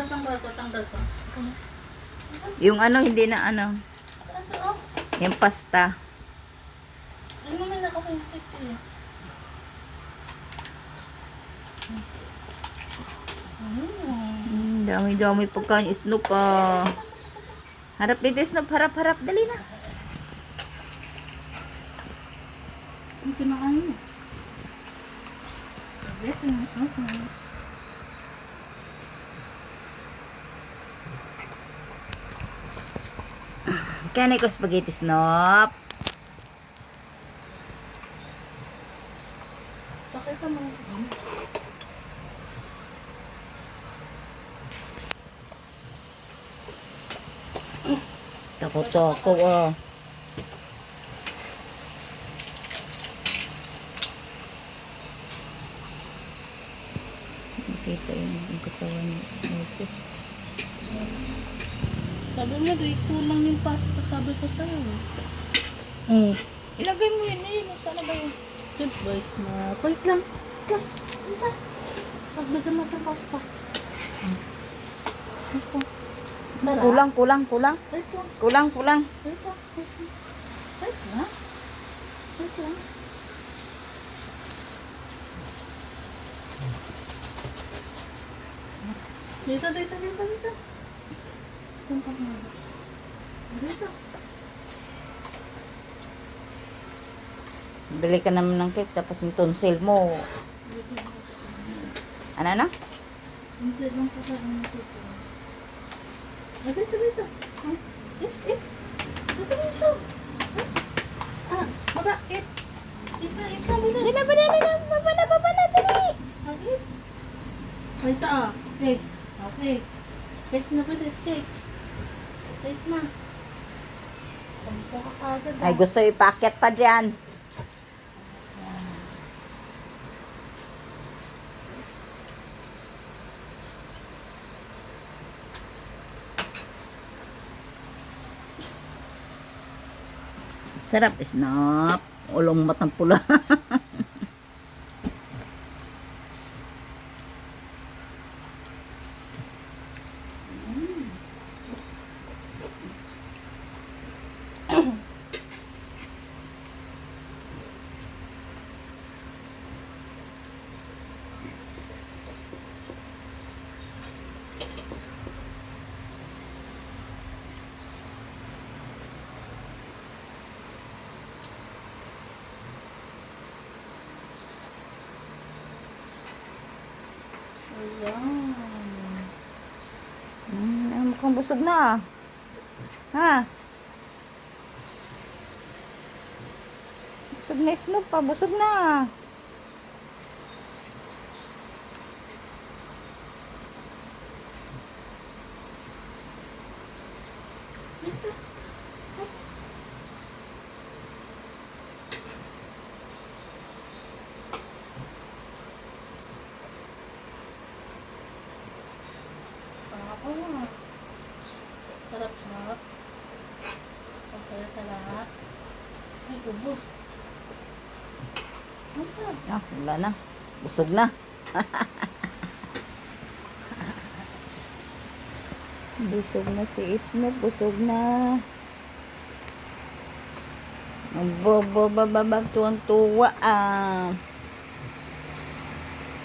tanggal ko, tanggal ko. Yung ano, hindi na ano. Yung pasta. Ano naman ako yung pipili? Dami-dami pagkain. Snoop ah. Harap dito, Snoop. Harap-harap. Dali na. Ang kinakain mo. Ito na sauce na. Kanay ko spaghetti, Snoop. Pakita mo. Tako-tako ah. Nakita yung katawan ni Snoop. Sabi mo, di kulang yung pasta. Sabi ko sa'yo. Ilagay mo yun. Ayun, sana ba yun? Good boys na. Wait lang. Wait lang. Wait lang. Pagbigyan mo ng pasta. Ito. Kulang. Wait lang. Kulang. Wait lang. Wait lang. Wait lang. Wait lang. Wait lang. Dito. Tumpak mo. Dito. Bili ka naman ng cake tapos yung tonsil mo. Ano na? Hindi lang po sa ano dito. Dito. Dito. Ah, bakit? Ito muna. Baba na, dali. Okay. Wait, cake. Okay. Cake na bilis, cake. Cake na. Pagpo ka agad. Ay, gusto ipaket pa dyan. Sarap, Snoop. Ulong matang pula. Ayan. Mukhang busog na. Ha? Busog na, Snoop pa. Busog na. Sarap. Okay, sarap. Ay, ubos. Wala na. Busog na. Busog na si Snoop. Busog na. Ang bobo, bababab, tuwang-tuwa ah.